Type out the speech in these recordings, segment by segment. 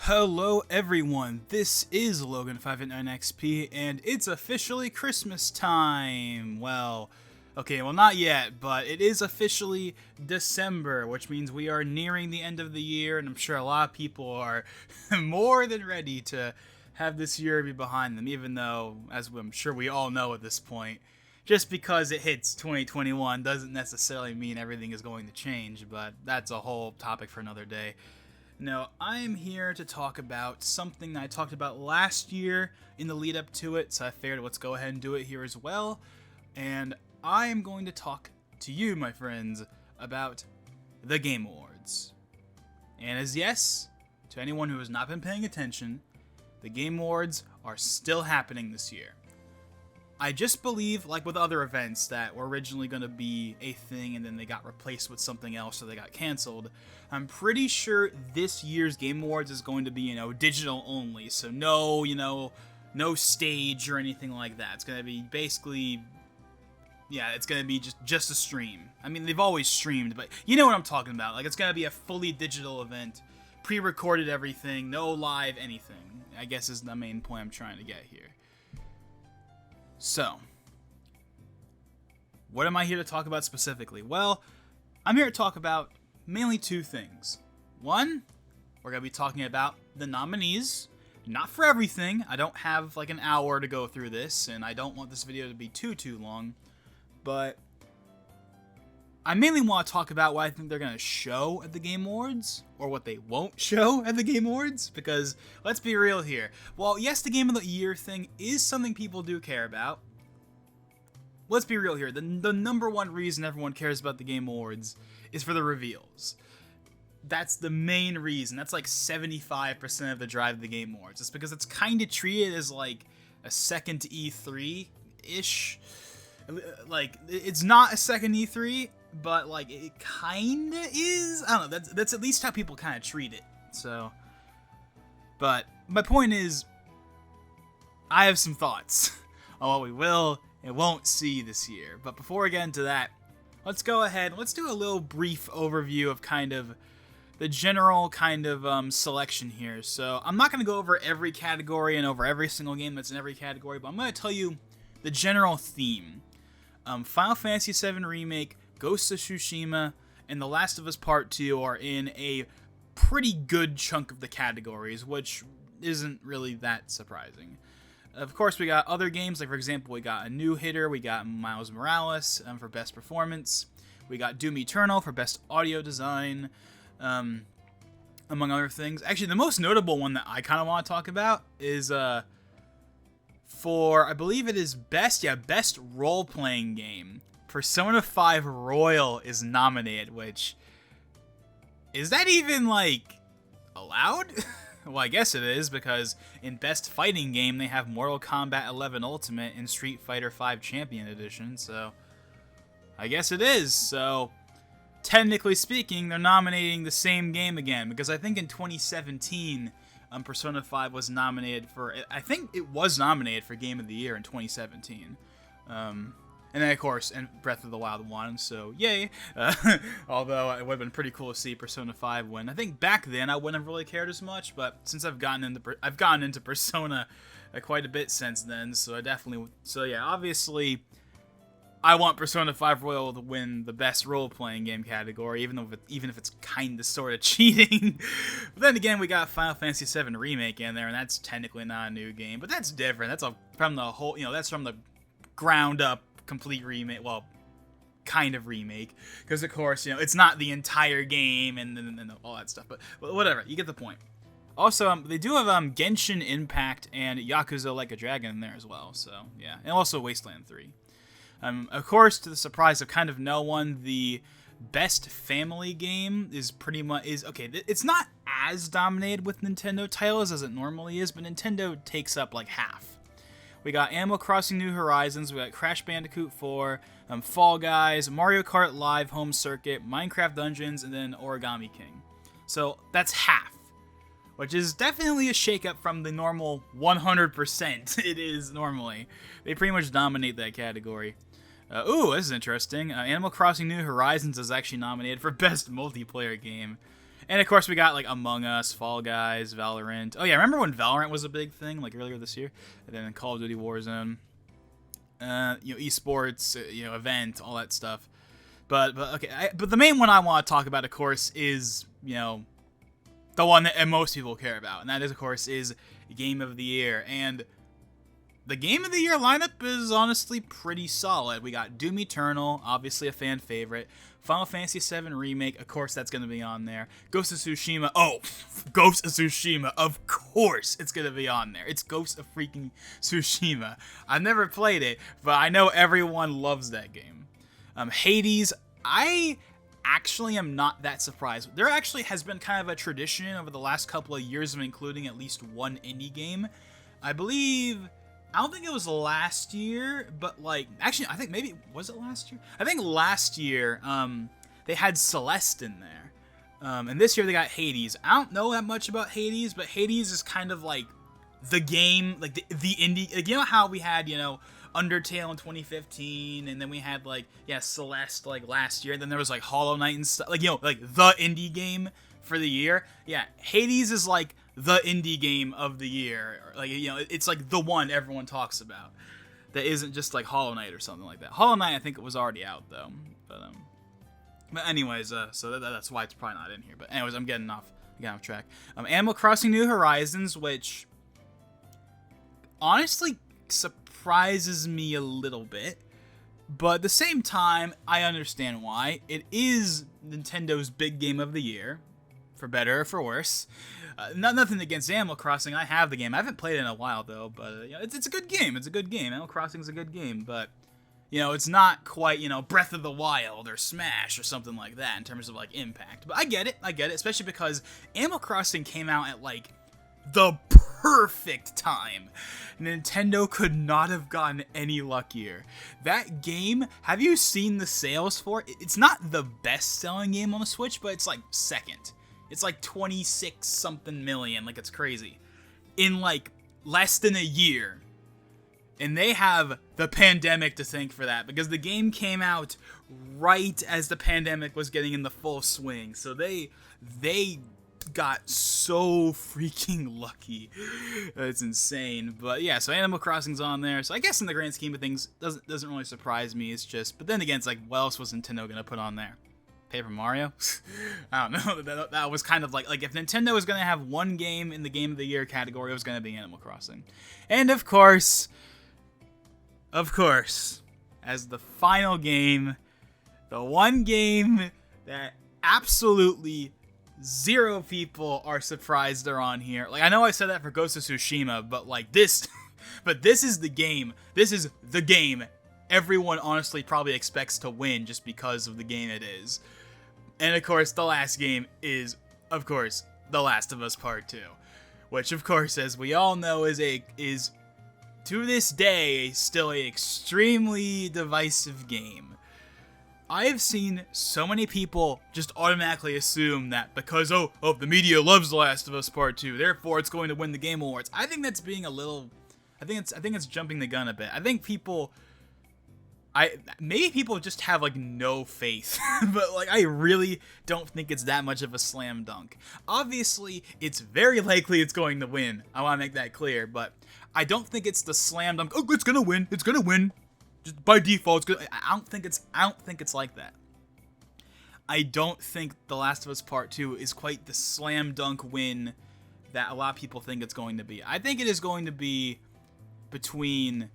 Hello everyone, this is Logan589XP, and it's officially Christmas time! Well, not yet, but it is officially December, which means we are nearing the end of the year, and I'm sure a lot of people are more than ready to have this year be behind them, even though, as I'm sure we all know at this point, just because it hits 2021 doesn't necessarily mean everything is going to change, but that's a whole topic for another day. No, I am here to talk about something that I talked about last year in the lead up to it, so I figured let's go ahead and do it here as well. And I am going to talk to you, my friends, about the Game Awards. And as yes, to anyone who has not been paying attention, the Game Awards are still happening this year. I just believe, like with other events that were originally going to be a thing and then they got replaced with something else, so they got canceled, I'm pretty sure this year's Game Awards is going to be, digital only, so no stage or anything like that. It's going to be basically, it's going to be just a stream. I mean, they've always streamed, but you know what I'm talking about. Like, it's going to be a fully digital event, pre-recorded everything, no live anything, I guess is the main point I'm trying to get here. So, what am I here to talk about specifically? Well, I'm here to talk about mainly two things. One, we're going to be talking about the nominees. Not for everything. I don't have like an hour to go through this, and I don't want this video to be too long. But I mainly want to talk about what I think they're going to show at the Game Awards, or what they won't show at the Game Awards, because let's be real here. While yes, the Game of the Year thing is something people do care about, let's be real here. The number one reason everyone cares about the Game Awards is for the reveals. That's the main reason. That's like 75% of the drive of the Game Awards. It's because it's kind of treated as like a second E3-ish. Like, it's not a second E3, but like it kind of is. I don't know. That's at least how people kind of treat it. So, but my point is, I have some thoughts on what we will and won't see this year. But before we get into that, let's go ahead and let's do a little brief overview of kind of the general kind of selection here. So I'm not going to go over every category and over every single game that's in every category, but I'm going to tell you the general theme. Final Fantasy VII Remake, Ghost of Tsushima, and The Last of Us Part 2 are in a pretty good chunk of the categories, which isn't really that surprising. Of course, we got other games, like for example, we got a new hitter, we got Miles Morales for Best Performance, we got Doom Eternal for Best Audio Design, among other things. Actually, the most notable one that I kind of want to talk about is for, I believe it is best role-playing game. Persona 5 Royal is nominated, which, is that even, like, allowed? Well, I guess it is, because in Best Fighting Game, they have Mortal Kombat 11 Ultimate and Street Fighter V Champion Edition, so I guess it is. So, technically speaking, they're nominating the same game again, because I think in 2017, Persona 5 was nominated for, I think it was nominated for Game of the Year in 2017. And then, of course, and Breath of the Wild won, so yay. Although it would have been pretty cool to see Persona 5 win. I think back then I wouldn't have really cared as much, but since I've gotten into Persona quite a bit since then, so obviously I want Persona 5 Royal to win the best role-playing game category, even if it's kind of sort of cheating. But then again, we got Final Fantasy VII Remake in there, and that's technically not a new game, but that's different. That's from the whole, that's from the ground up complete remake, well, kind of remake, because of course, it's not the entire game and all that stuff, but whatever, you get the point. Also, they do have Genshin Impact and Yakuza Like a Dragon in there as well, so yeah, and also Wasteland 3. Of course, to the surprise of kind of no one, the best family game is okay. It's not as dominated with Nintendo titles as it normally is, but Nintendo takes up like half. We got Animal Crossing New Horizons, we got Crash Bandicoot 4, Fall Guys, Mario Kart Live Home Circuit, Minecraft Dungeons, and then Origami King. So that's half, which is definitely a shakeup from the normal 100% it is normally. They pretty much dominate that category. This is interesting. Animal Crossing New Horizons is actually nominated for Best Multiplayer Game. And of course we got like Among Us, Fall Guys, Valorant. Oh yeah, remember when Valorant was a big thing, like earlier this year? And then Call of Duty Warzone, esports, event, all that stuff. But okay, but the main one I want to talk about, of course, is the one that most people care about, and that is, of course, is Game of the Year. And the Game of the Year lineup is honestly pretty solid. We got Doom Eternal, obviously a fan favorite. Final Fantasy VII Remake, of course that's going to be on there. Ghost of Tsushima, Ghost of Tsushima, of course it's going to be on there. It's Ghost of freaking Tsushima. I've never played it, but I know everyone loves that game. Hades, I actually am not that surprised. There actually has been kind of a tradition over the last couple of years of including at least one indie game. I don't think it was last year, but actually I think maybe, was it last year? I think last year they had Celeste in there. And this year they got Hades. I don't know that much about Hades, but Hades is kind of like the game, like the indie, like, how we had, Undertale in 2015, and then we had Celeste last year, and then there was Hollow Knight and stuff, the indie game for the year. Yeah, Hades is the indie game of the year. It's the one everyone talks about that isn't just Hollow Knight or something like that. Hollow Knight, I think it was already out though. But anyways, so that's why it's probably not in here. But anyways, I'm getting off track. Animal Crossing New Horizons, which honestly surprises me a little bit, but at the same time, I understand why. It is Nintendo's big game of the year, for better or for worse. Nothing against Animal Crossing. I have the game. I haven't played it in a while though, but it's a good game. It's a good game. Animal Crossing's a good game, but it's not quite Breath of the Wild or Smash or something like that in terms of impact. But I get it, especially because Animal Crossing came out at the perfect time. Nintendo could not have gotten any luckier. That game, have you seen the sales for it? It's not the best selling game on the Switch, but it's second. It's 26 something million, it's crazy. In less than a year. And they have the pandemic to thank for that, because the game came out right as the pandemic was getting in the full swing. So they got so freaking lucky. It's insane. But yeah, so Animal Crossing's on there. So I guess in the grand scheme of things, doesn't really surprise me. It's just, but then again, it's what else was Nintendo gonna put on there? Paper Mario? I don't know. That was kind of like if Nintendo was gonna have one game in the Game of the Year category, it was gonna be Animal Crossing. And of course, as the final game, the one game that absolutely zero people are surprised they're on here. I know I said that for Ghost of Tsushima, but this is the game. This is the game everyone honestly probably expects to win just because of the game it is. And of course, the last game is, of course, The Last of Us Part 2, which of course, as we all know, is to this day still an extremely divisive game. I have seen so many people just automatically assume that because the media loves The Last of Us Part 2, therefore it's going to win the Game Awards. I think that's being a little, I think it's jumping the gun a bit. I think maybe people just have no faith, but I really don't think it's that much of a slam dunk. Obviously, it's very likely it's going to win. I want to make that clear, but I don't think it's the slam dunk. Oh, it's gonna win. It's gonna win. Just by default, it's good. I don't think it's like that. I don't think The Last of Us Part 2 is quite the slam dunk win that a lot of people think it's going to be. I think it is going to be between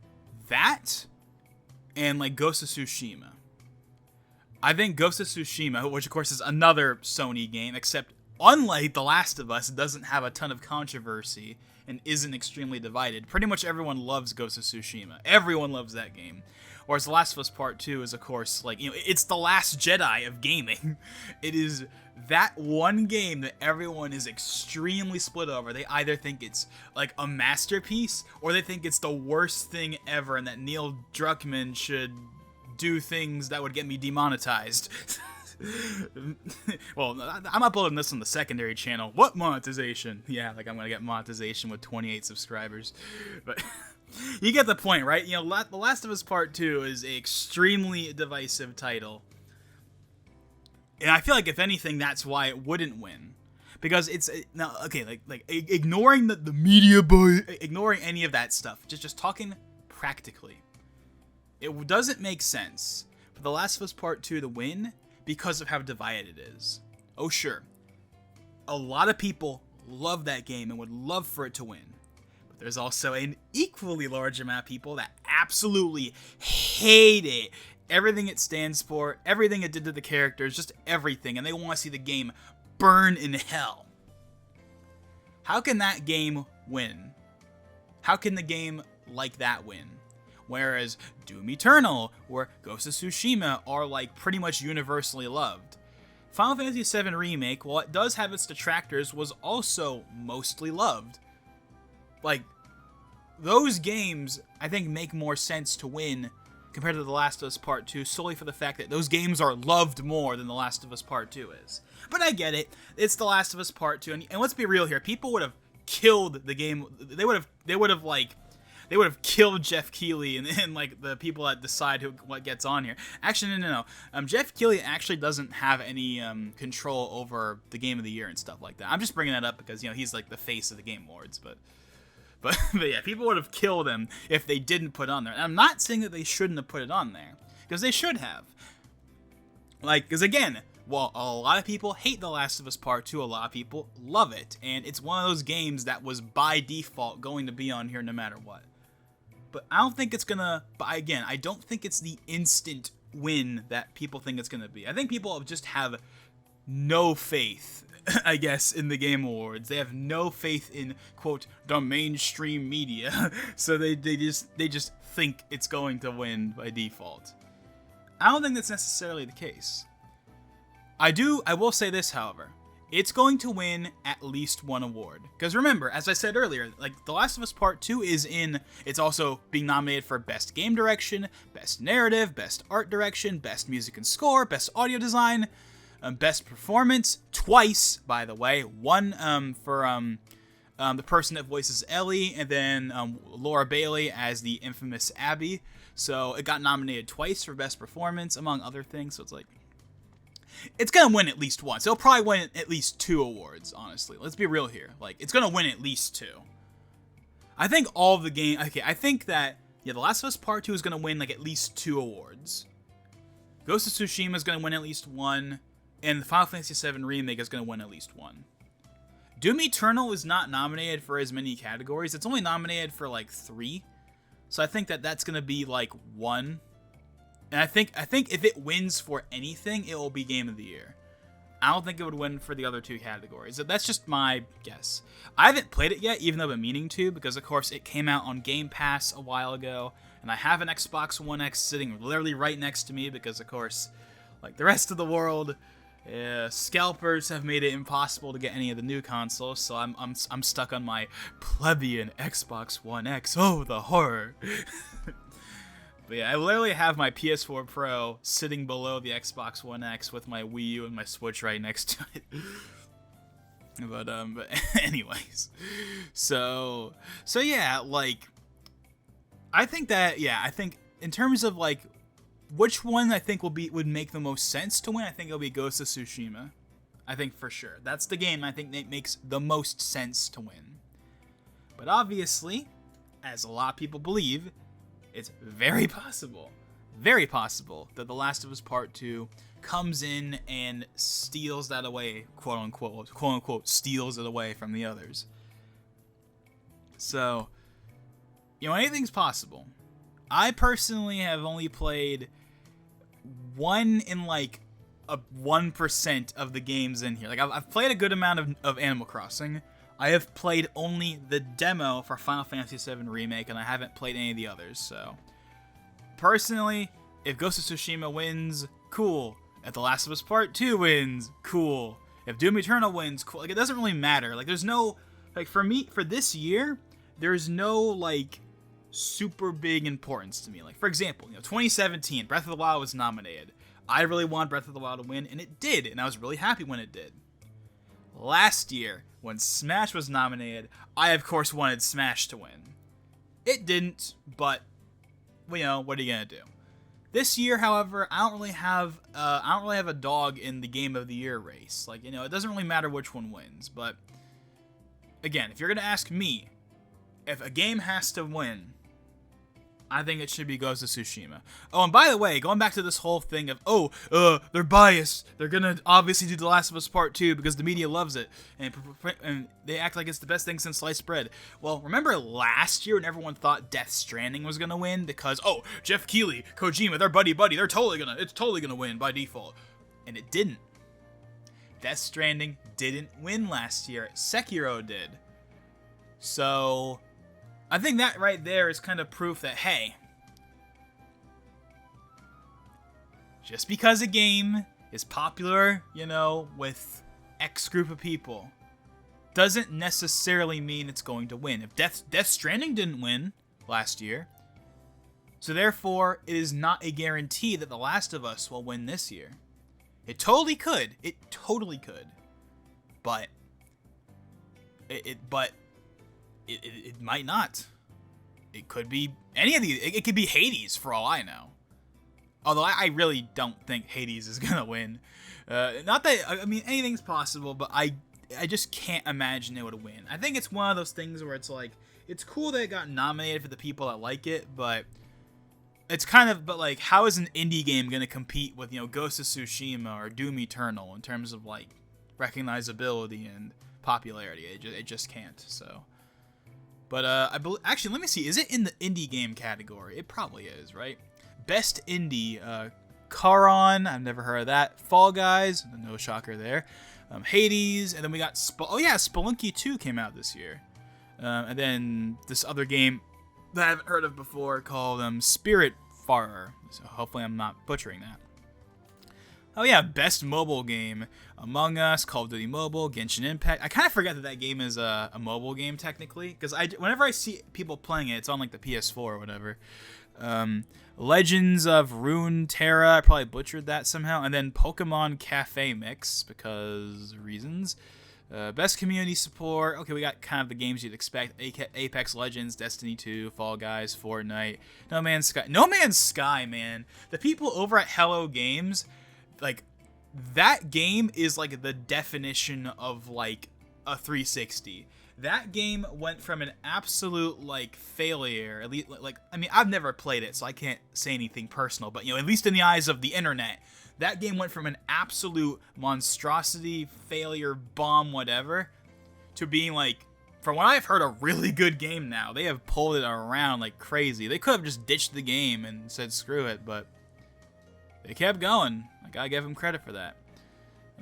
that and Ghost of Tsushima. I think Ghost of Tsushima, which of course is another Sony game, except unlike The Last of Us, it doesn't have a ton of controversy and isn't extremely divided. Pretty much everyone loves Ghost of Tsushima. Everyone loves that game. Whereas The Last of Us Part 2 is, of course, it's the Last Jedi of gaming. It is that one game that everyone is extremely split over. They either think it's a masterpiece, or they think it's the worst thing ever and that Neil Druckmann should do things that would get me demonetized. Well, I'm uploading this on the secondary channel. What monetization? Yeah, I'm gonna get monetization with 28 subscribers. But you get the point, right? The Last of Us Part 2 is an extremely divisive title. And I feel if anything, that's why it wouldn't win. Because it's now okay, like ignoring the media ignoring any of that stuff, just talking practically. It doesn't make sense for The Last of Us Part 2 to win because of how divided it is. Oh sure, a lot of people love that game and would love for it to win. But there's also an equally large amount of people that absolutely hate it. Everything it stands for, everything it did to the characters, just everything, and they want to see the game burn in hell. How can that game win? How can the game like that win? Whereas Doom Eternal or Ghost of Tsushima are like pretty much universally loved. Final Fantasy VII Remake, while it does have its detractors, was also mostly loved. Like, those games, I think, make more sense to win compared to The Last of Us Part 2, solely for the fact that those games are loved more than The Last of Us Part 2 is. But I get it. It's The Last of Us Part 2, and let's be real here. People would have killed the game. They would have killed Jeff Keighley and like the people that decide what gets on here. Actually, no. Jeff Keighley actually doesn't have any control over the Game of the Year and stuff like that. I'm just bringing that up because he's like the face of the Game Awards, but yeah, people would have killed him if they didn't put it on there. And I'm not saying that they shouldn't have put it on there, because they should have. Like, because again, while a lot of people hate The Last of Us Part 2, a lot of people love it, and it's one of those games that was by default going to be on here no matter what. But I don't think it's gonna, again, I don't think it's the instant win that people think it's gonna be. I think people just have no faith, I guess, in the Game Awards. They have no faith in, quote, the mainstream media. So they just think it's going to win by default. I don't think that's necessarily the case. I will say this, however. It's going to win at least one award. Because remember, as I said earlier, like The Last of Us Part 2 it's also being nominated for Best Game Direction, Best Narrative, Best Art Direction, Best Music and Score, Best Audio Design, Best Performance, twice, by the way. One for the person that voices Ellie, and then Laura Bailey as the infamous Abby. So it got nominated twice for Best Performance, among other things. So it's like, it's going to win at least once. It'll probably win at least 2 awards, honestly. Let's be real here. Like, it's going to win at least 2. I think all of the game... Okay, I think that, The Last of Us Part 2 is going to win, like, at least 2 awards. Ghost of Tsushima is going to win at least 1. And the Final Fantasy VII Remake is going to win at least 1. Doom Eternal is not nominated for as many categories. It's only nominated for, like, 3. So I think that that's going to be, like, 1. And I think if it wins for anything, it will be Game of the Year. I don't think it would win for the other 2 categories. That's just my guess. I haven't played it yet, even though I've been meaning to, because of course it came out on Game Pass a while ago, and I have an Xbox One X sitting literally right next to me, because of course, like the rest of the world, scalpers have made it impossible to get any of the new consoles, so I'm stuck on my plebeian Xbox One X. Oh, the horror! But yeah, I literally have my PS4 Pro sitting below the Xbox One X with my Wii U and my Switch right next to it. But anyways, so yeah, like, I think in terms of like which one I think would make the most sense to win, I think it'll be Ghost of Tsushima. I think for sure. That's the game I think that makes the most sense to win. But obviously, as a lot of people believe, it's very possible that The Last of Us Part 2 comes in and steals that away, quote unquote, steals it away from the others. So, anything's possible. I personally have only played one in like a 1% of the games in here. Like, I've played a good amount of Animal Crossing. I have played only the demo for Final Fantasy VII Remake, and I haven't played any of the others, so... Personally, if Ghost of Tsushima wins, cool. If The Last of Us Part 2 wins, cool. If Doom Eternal wins, cool. Like, it doesn't really matter. Like, there's no... Like, for me, for this year, there's no, like, super big importance to me. Like, for example, 2017, Breath of the Wild was nominated. I really want Breath of the Wild to win, and it did, and I was really happy when it did. Last year, when Smash was nominated, I of course wanted Smash to win. It didn't, but, what are you gonna do? This year, however, I don't really have a dog in the Game of the Year race. Like, it doesn't really matter which one wins. But again, if you're gonna ask me, if a game has to win, I think it should be Ghost of Tsushima. Oh, and by the way, going back to this whole thing of, they're biased. They're gonna obviously do The Last of Us Part 2 because the media loves it. And they act like it's the best thing since sliced bread. Well, remember last year when everyone thought Death Stranding was gonna win? Because, Jeff Keighley, Kojima, they're buddy-buddy. It's totally gonna win by default. And it didn't. Death Stranding didn't win last year. Sekiro did. So I think that right there is kind of proof that, hey, just because a game is popular, with X group of people, doesn't necessarily mean it's going to win. If Death Stranding didn't win last year, so therefore it is not a guarantee that The Last of Us will win this year. It totally could. But it might not. It could be any of these. It could be Hades for all I know. Although I really don't think Hades is gonna win. Not that anything's possible, but I just can't imagine it would win. I think it's one of those things where it's like, it's cool that it got nominated for the people that like it, but it's kind of, but how is an indie game gonna compete with Ghost of Tsushima or Doom Eternal in terms of recognizability and popularity? It just can't. So. But actually, let me see. Is it in the indie game category? It probably is, right? Best indie, Charon. I've never heard of that. Fall Guys. No shocker there. Hades, and then we got Spelunky 2 came out this year, and then this other game that I haven't heard of before called Spiritfarer. So hopefully I'm not butchering that. Oh yeah, best mobile game: Among Us, Call of Duty Mobile, Genshin Impact. I kind of forget that that game is a mobile game technically, because whenever I see people playing it, it's on the PS4 or whatever. Legends of Runeterra, I probably butchered that somehow, and then Pokemon Cafe Mix because reasons. Best community support. Okay, we got kind of the games you'd expect: Apex Legends, Destiny 2, Fall Guys, Fortnite, No Man's Sky. No Man's Sky, man. The people over at Hello Games. That game is the definition of a 360. That game went from an absolute failure. At least I've never played it, so I can't say anything personal. But at least in the eyes of the internet, that game went from an absolute monstrosity, failure, bomb, whatever, to being from what I've heard, a really good game now. They have pulled it around like crazy. They could have just ditched the game and said screw it, but they kept going. I gotta give them credit for that.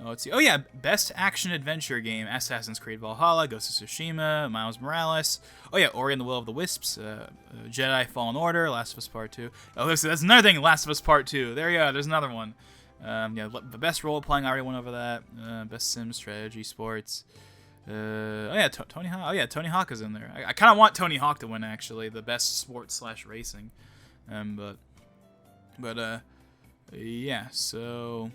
Let's see. Oh yeah, best action adventure game: Assassin's Creed Valhalla, Ghost of Tsushima, Miles Morales. Oh yeah, Ori and the Will of the Wisps, Jedi Fallen Order, Last of Us Part 2. Oh, listen, that's another thing. Last of Us Part 2. There you go. There's another one. The best role playing. I already went over that. Best sim strategy sports. Tony Hawk. Oh yeah, Tony Hawk is in there. I kind of want Tony Hawk to win actually, the best sports / racing. Yeah, so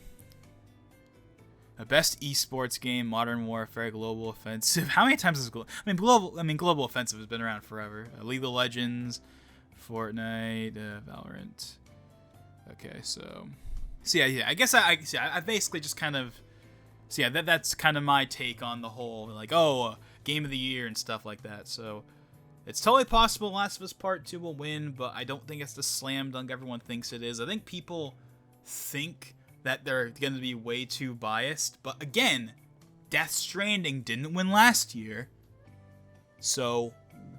best esports game: Modern Warfare, Global Offensive. How many times is Global Offensive has been around forever. League of Legends, Fortnite, Valorant. Okay, so yeah, I guess I basically just kind of that's kind of my take on the whole game of the year and stuff like that. So it's totally possible Last of Us Part 2 will win, but I don't think it's the slam dunk everyone thinks it is. I think people think that they're going to be way too biased, but again, Death Stranding didn't win last year, so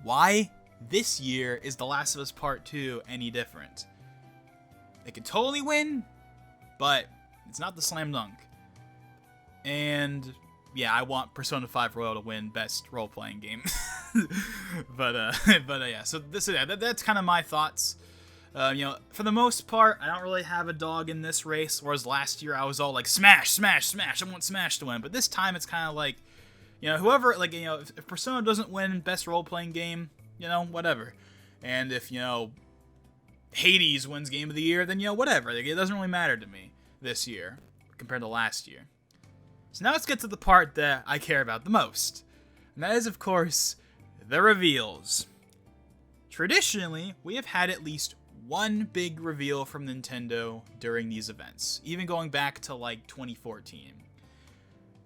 why this year is The Last of Us Part 2 any different? It could totally win, but it's not the slam dunk. And yeah, I want Persona 5 Royal to win best role-playing game. but yeah, so that's kind of my thoughts. For the most part, I don't really have a dog in this race, whereas last year I was all Smash, Smash, Smash, I want Smash to win. But this time it's kind of whoever, if Persona doesn't win best role-playing game, whatever. And if, Hades wins Game of the Year, then, whatever. It doesn't really matter to me this year compared to last year. So now let's get to the part that I care about the most. And that is, of course, the reveals. Traditionally, we have had at least one big reveal from Nintendo during these events, even going back to like 2014.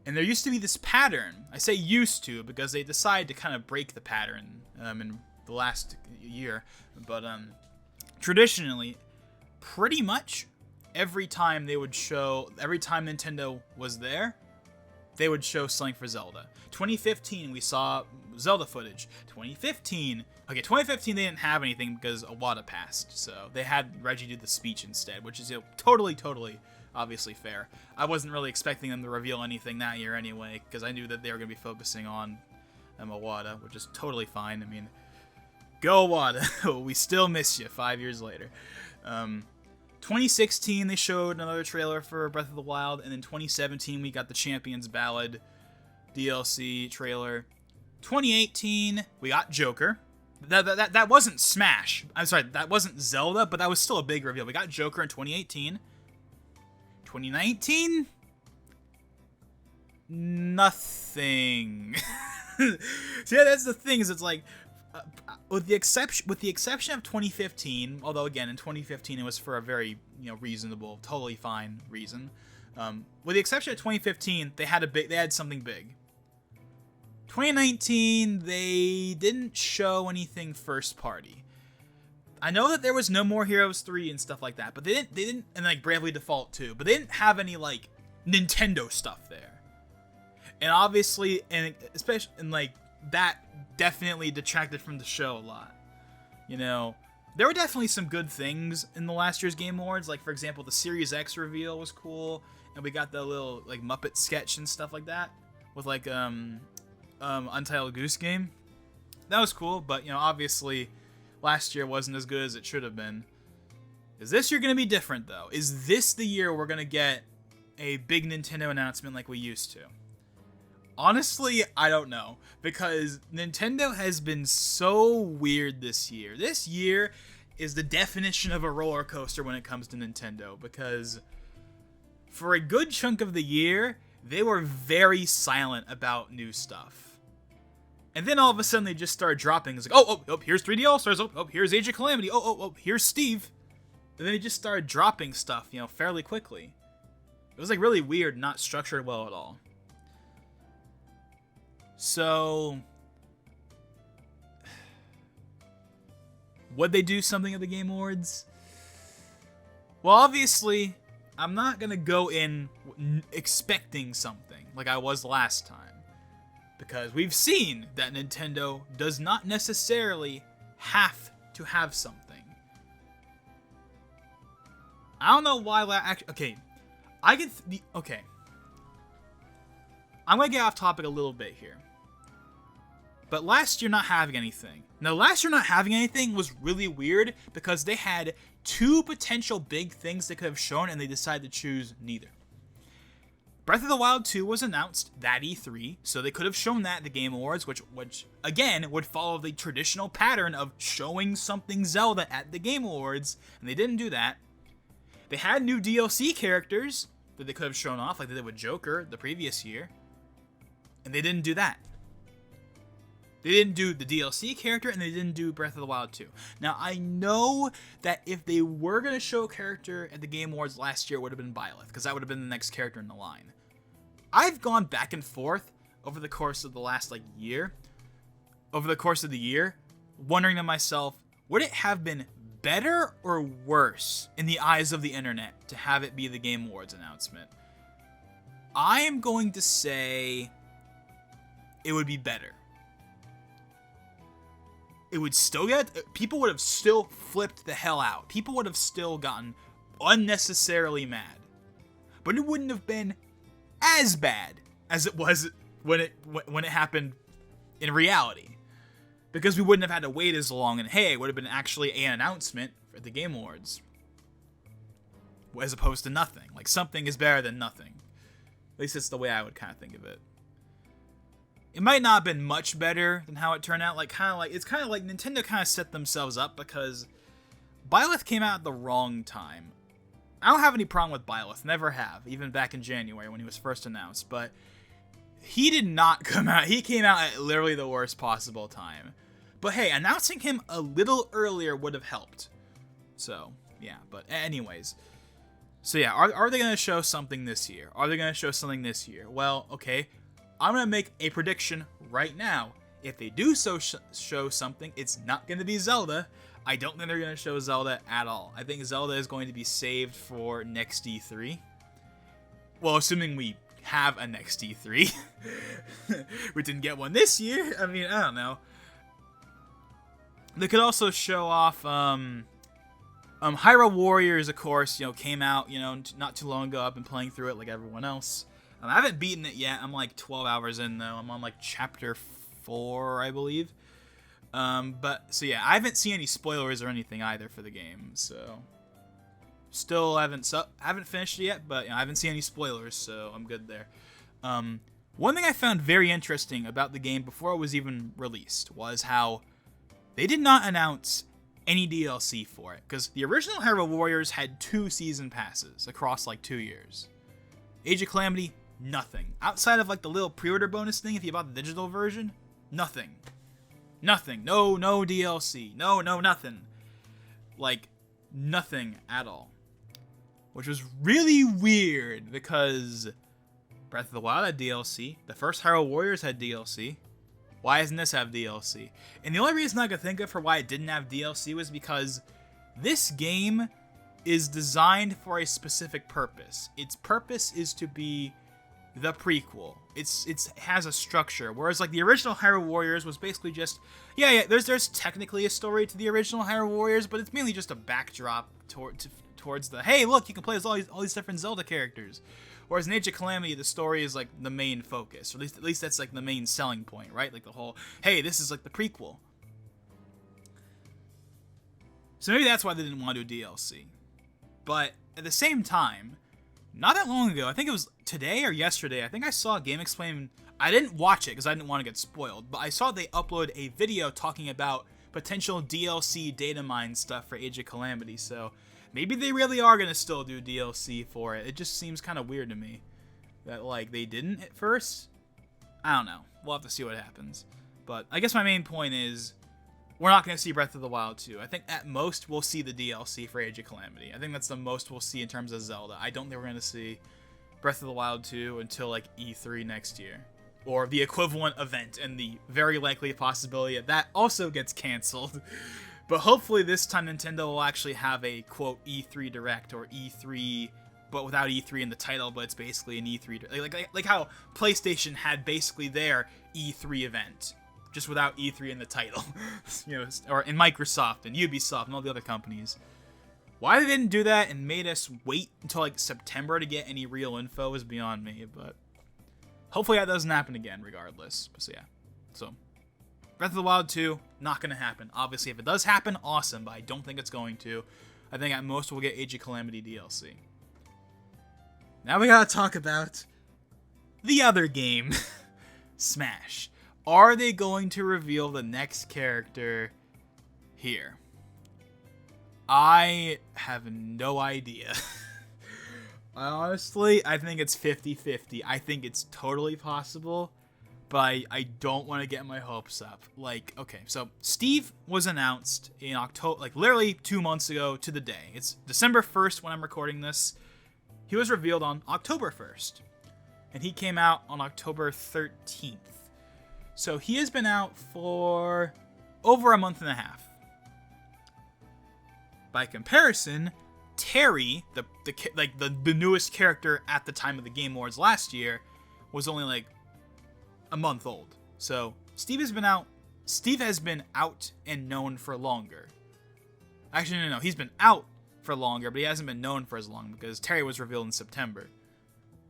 And there used to be this pattern. I say used to because they decided to kind of break the pattern in the last year. But traditionally, pretty much every time Nintendo was there, they would show something for Zelda. 2015, we saw Zelda footage. 2015 they didn't have anything because Iwata passed, so they had Reggie do the speech instead, which is totally obviously fair. I wasn't really expecting them to reveal anything that year anyway, because I knew that they were going to be focusing on Iwata, which is totally fine. I mean, go Iwata. We still miss you 5 years later. 2016, they showed another trailer for Breath of the Wild, and in 2017, we got the Champions Ballad DLC trailer. 2018, we got Joker. That wasn't Smash. I'm sorry, that wasn't Zelda, but that was still a big reveal. We got Joker in 2018. 2019? Nothing. So yeah, that's the thing, is it's like, with the exception of 2015, although again in 2015 it was for a very reasonable, totally fine reason. With the exception of 2015, they had something big. 2019, they didn't show anything first party. I know that there was No More Heroes 3 and stuff like that, but they didn't, and like Bravely Default 2, but they didn't have any like Nintendo stuff there. And obviously, and especially, and like that definitely detracted from the show a lot. There were definitely some good things in the last year's Game Awards. Like, for example, the Series X reveal was cool, and we got the little like Muppet sketch and stuff like that with like Untitled Goose Game. That was cool, but obviously last year wasn't as good as it should have been. Is this year gonna be different though? Is this the year we're gonna get a big Nintendo announcement like we used to? Honestly, I don't know, because Nintendo has been so weird this year. This year is the definition of a roller coaster when it comes to Nintendo, because for a good chunk of the year, they were very silent about new stuff. And then all of a sudden they just started dropping. It's like, oh, here's 3D All-Stars. Oh, here's Age of Calamity. Oh, here's Steve. And then they just started dropping stuff, fairly quickly. It was like really weird, not structured well at all. So, would they do something at the Game Awards? Well, obviously, I'm not going to go in expecting something like I was last time. Because we've seen that Nintendo does not necessarily have to have something. I don't know why okay. Okay. I'm going to get off topic a little bit here. But last year not having anything. Now, last year not having anything was really weird because they had two potential big things they could have shown and they decided to choose neither. Breath of the Wild 2 was announced that E3, so they could have shown that at the Game Awards, which again would follow the traditional pattern of showing something Zelda at the Game Awards, and they didn't do that. They had new DLC characters that they could have shown off, like they did with Joker the previous year, and they didn't do that. They didn't do the DLC character, and they didn't do Breath of the Wild 2. Now, I know that if they were going to show a character at the Game Awards last year, it would have been Byleth, because that would have been the next character in the line. I've gone back and forth over the course of the last, year, wondering to myself, would it have been better or worse in the eyes of the internet to have it be the Game Awards announcement? I am going to say it would be better. It would still people would have still flipped the hell out. People would have still gotten unnecessarily mad. But it wouldn't have been as bad as it was when it happened in reality. Because we wouldn't have had to wait as long, and hey, it would have been actually an announcement for the Game Awards. As opposed to nothing. Like, something is better than nothing. At least it's the way I would kind of think of it. It might not have been much better than how it turned out. It's kind of like Nintendo kind of set themselves up because Byleth came out at the wrong time. I don't have any problem with Byleth, never have, even back in January when he was first announced, but he did not come out. He came out at literally the worst possible time. But hey, announcing him a little earlier would have helped. So, yeah. But anyways. So, yeah. Are they going to show something this year? Are they going to show something this year? Well, okay. I'm going to make a prediction right now. If they do show something, it's not going to be Zelda. I don't think they're going to show Zelda at all. I think Zelda is going to be saved for next E3. Well, assuming we have a next E3. We didn't get one this year. I mean, I don't know. They could also show off Hyrule Warriors, of course, came out, not too long ago. I've been playing through it like everyone else. I haven't beaten it yet. I'm like 12 hours in, though. I'm on like chapter 4, I believe. So yeah, I haven't seen any spoilers or anything either for the game, so still haven't finished it yet, but I haven't seen any spoilers, so I'm good there. One thing I found very interesting about the game before it was even released was how they did not announce any DLC for it, because the original Hyrule Warriors had 2 season passes across like 2 years. Age of Calamity, nothing. Outside of like the little pre-order bonus thing if you bought the digital version, nothing. Nothing. No DLC. No, nothing. Like, nothing at all. Which was really weird, because Breath of the Wild had DLC. The first Hyrule Warriors had DLC. Why doesn't this have DLC? And the only reason I could think of for why it didn't have DLC was because this game is designed for a specific purpose. Its purpose is to be the prequel. It has a structure, whereas like the original Hyrule Warriors was basically just there's technically a story to the original Hyrule Warriors, but it's mainly just a backdrop towards the hey, look, you can play as all these different Zelda characters. Whereas in Age of Calamity, the story is like the main focus, or at least that's like the main selling point, right? Like the whole hey, this is like the prequel. So maybe that's why they didn't want to do DLC. But at the same time, not that long ago, I think it was today or yesterday, I think I saw GameXplain. I didn't watch it because I didn't want to get spoiled, but I saw they upload a video talking about potential DLC data mine stuff for Age of Calamity, so maybe they really are going to still do DLC for it. It just seems kind of weird to me that, like, they didn't at first. I don't know. We'll have to see what happens. But I guess my main point is we're not going to see Breath of the Wild 2. I think at most we'll see the DLC for Age of Calamity. I think that's the most we'll see in terms of Zelda. I don't think we're going to see Breath of the Wild 2 until like E3 next year. Or the equivalent event, and the very likely possibility that that also gets canceled. But hopefully this time Nintendo will actually have a, quote, E3 Direct, or E3, but without E3 in the title, but it's basically an E3, like how PlayStation had basically their E3 event, just without E3 in the title, or in Microsoft and Ubisoft and all the other companies. Why they didn't do that and made us wait until like September to get any real info is beyond me, but hopefully that doesn't happen again regardless. But so yeah, so Breath of the Wild 2, not going to happen. Obviously, if it does happen, awesome, but I don't think it's going to. I think at most we'll get Age of Calamity DLC. Now we gotta talk about the other game, Smash. Are they going to reveal the next character here? I have no idea. Honestly, I think it's 50-50. I think it's totally possible, but I don't want to get my hopes up. Like, okay, so Steve was announced in October, like literally 2 months ago to the day. It's December 1st when I'm recording this. He was revealed on October 1st, and he came out on October 13th. So he has been out for over a month and a half. By comparison, Terry, the newest character at the time of the Game Awards last year, was only like a month old. So Steve has been out and known for longer. Actually, no, he's been out for longer, but he hasn't been known for as long because Terry was revealed in September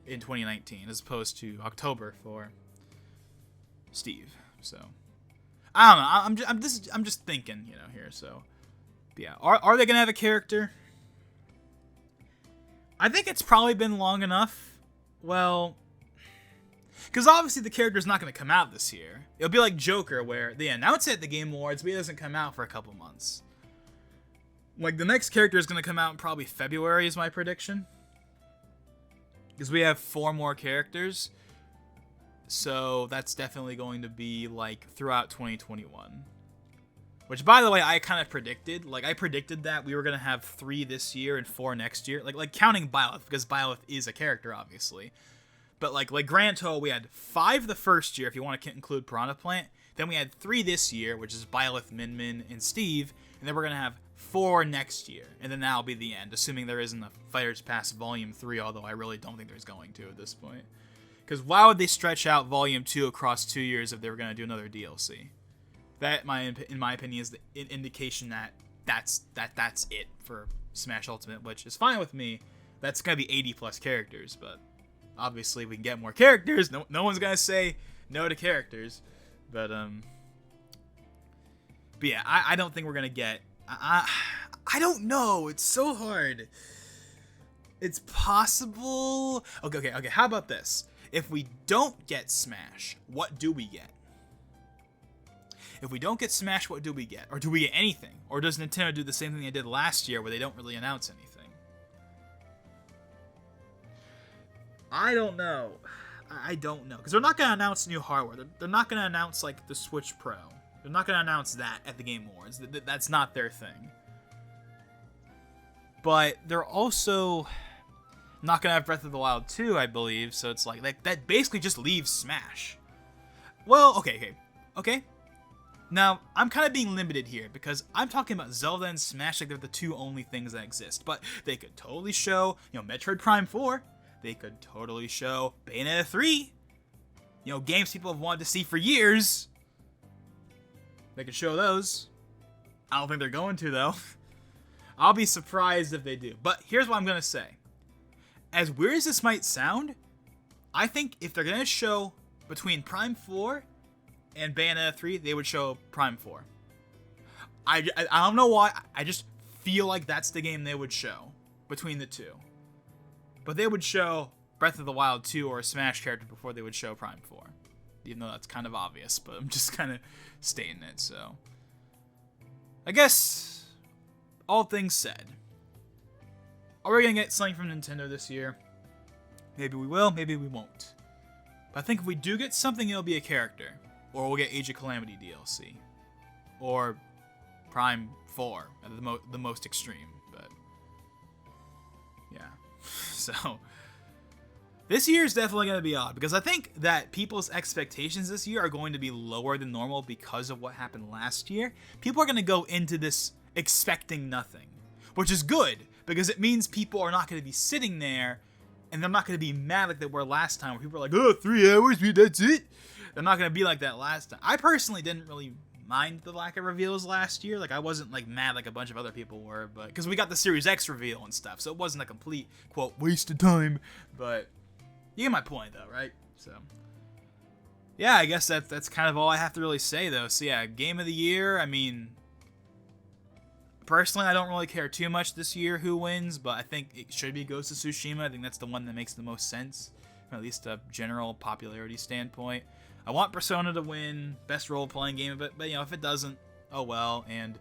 in 2019 as opposed to October for Steve. So I don't know. I'm just thinking, here. So but yeah, are they gonna have a character? I think it's probably been long enough. Well, because obviously the character's not going to come out this year. It'll be like Joker, where they announce it at the Game Awards, but it doesn't come out for a couple months. Like, the next character is going to come out in probably February, is my prediction. Because we have 4 more characters. So that's definitely going to be, like, throughout 2021. Which, by the way, I kind of predicted. Like, I predicted that we were going to have 3 this year and 4 next year. Like counting Byleth, because Byleth is a character, obviously. But, like grand total, we had 5 the first year, if you want to include Piranha Plant. Then we had 3 this year, which is Byleth, Min, and Steve. And then we're going to have 4 next year. And then that'll be the end, assuming there isn't a Fighters Pass Volume 3, although I really don't think there's going to at this point. Because why would they stretch out Volume 2 across 2 years if they were going to do another DLC? That, in my opinion, is the indication that that's it for Smash Ultimate, which is fine with me. That's going to be 80 plus characters, but obviously we can get more characters. No one's going to say no to characters. But yeah, I don't think we're going to get... I don't know. It's so hard. It's possible... Okay. How about this? If we don't get Smash, what do we get? If we don't get Smash, what do we get? Or do we get anything? Or does Nintendo do the same thing they did last year where they don't really announce anything? I don't know. I don't know. Because they're not going to announce new hardware. They're not going to announce, like, the Switch Pro. They're not going to announce that at the Game Awards. That's not their thing. But they're also not going to have Breath of the Wild 2, I believe. So it's like, that basically just leaves Smash. Well, okay. Now, I'm kind of being limited here, because I'm talking about Zelda and Smash like they're the 2 only things that exist. But they could totally show, Metroid Prime 4. They could totally show Bayonetta 3. Games people have wanted to see for years. They could show those. I don't think they're going to, though. I'll be surprised if they do. But here's what I'm going to say. As weird as this might sound, I think if they're going to show between Prime 4 and Bayonetta 3, they would show Prime 4. I don't know why. I just feel like that's the game they would show between the 2. But they would show Breath of the Wild 2 or a Smash character before they would show Prime 4. Even though that's kind of obvious, but I'm just kind of stating it, so. I guess, all things said. Are we going to get something from Nintendo this year? Maybe we will, maybe we won't. But I think if we do get something, it'll be a character. Or we'll get Age of Calamity DLC. Or Prime 4 at the most extreme. But yeah. So this year is definitely going to be odd. Because I think that people's expectations this year are going to be lower than normal because of what happened last year. People are going to go into this expecting nothing. Which is good. Because it means people are not going to be sitting there and they're not going to be mad like they were last time. Where people are like, oh, 3 hours, that's it. They're not going to be like that last time. I personally didn't really mind the lack of reveals last year. Like, I wasn't, like, mad like a bunch of other people were. But because we got the Series X reveal and stuff. So it wasn't a complete, quote, waste of time. But you get my point, though, right? So, yeah, I guess that's kind of all I have to really say, though. So, yeah, Game of the Year, I mean, personally, I don't really care too much this year who wins. But I think it should be Ghost of Tsushima. I think that's the one that makes the most sense. From at least a general popularity standpoint. I want Persona to win best role-playing game of it, but if it doesn't, oh well. And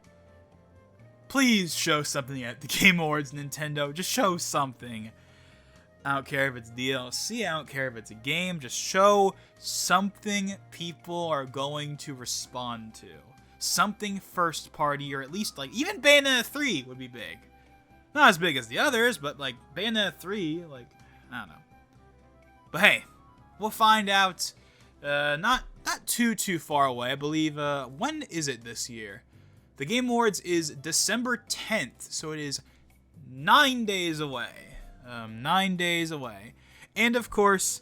please show something at the Game Awards, Nintendo. Just show something. I don't care if it's DLC. I don't care if it's a game. Just show something people are going to respond to. Something first party, or at least like even Bayonetta 3 would be big. Not as big as the others, but like Bayonetta 3, like I don't know. But hey, we'll find out. Not too far away. I believe, when is it this year? The Game Awards is December 10th, so it is 9 days away. 9 days away. And of course,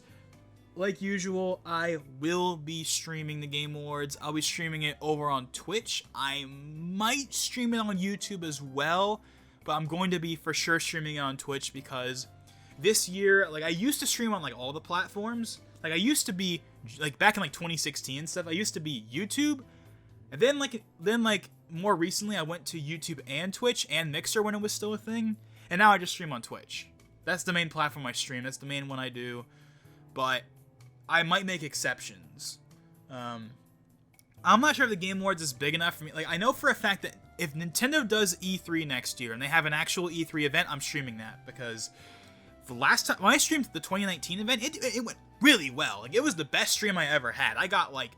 like usual, I will be streaming the Game Awards. I'll be streaming it over on Twitch. I might stream it on YouTube as well, but I'm going to be for sure streaming it on Twitch because this year, like, I used to stream on, like, all the platforms. Like, I used to be, like, back in, like, 2016 and stuff, I used to be YouTube. And then, more recently, I went to YouTube and Twitch and Mixer when it was still a thing. And now I just stream on Twitch. That's the main platform I stream. That's the main one I do. But I might make exceptions. I'm not sure if the Game Awards is big enough for me. Like, I know for a fact that if Nintendo does E3 next year and they have an actual E3 event, I'm streaming that. Because the last time, when I streamed the 2019 event, it went really well. Like, it was the best stream I ever had. I got like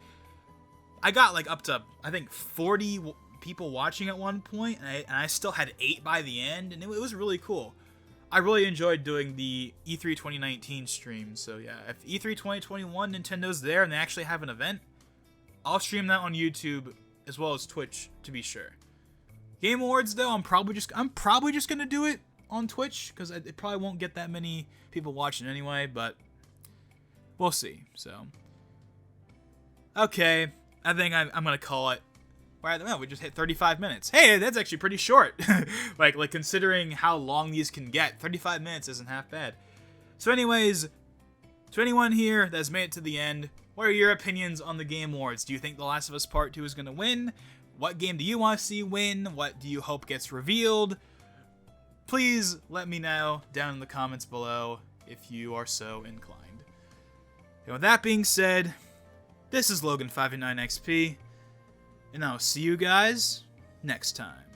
up to, I think, 40 people watching at one point, and I still had 8 by the end, and it was really cool. I really enjoyed doing the E3 2019 stream, so yeah, if E3 2021 Nintendo's there and they actually have an event, I'll stream that on YouTube as well as Twitch to be sure. Game Awards though, I'm probably just gonna do it on Twitch because it probably won't get that many people watching anyway, but we'll see. So okay, I think I'm gonna call it. Well, we just hit 35 minutes. Hey, that's actually pretty short. like considering how long these can get, 35 minutes isn't half bad. So anyways, to anyone here that's made it to the end, what are your opinions on the Game Awards? Do you think The Last of Us Part 2 is going to win? What game do you want to see win? What do you hope gets revealed? Please let me know down in the comments below if you are so inclined. And with that being said, this is Logan589XP. And I'll see you guys next time.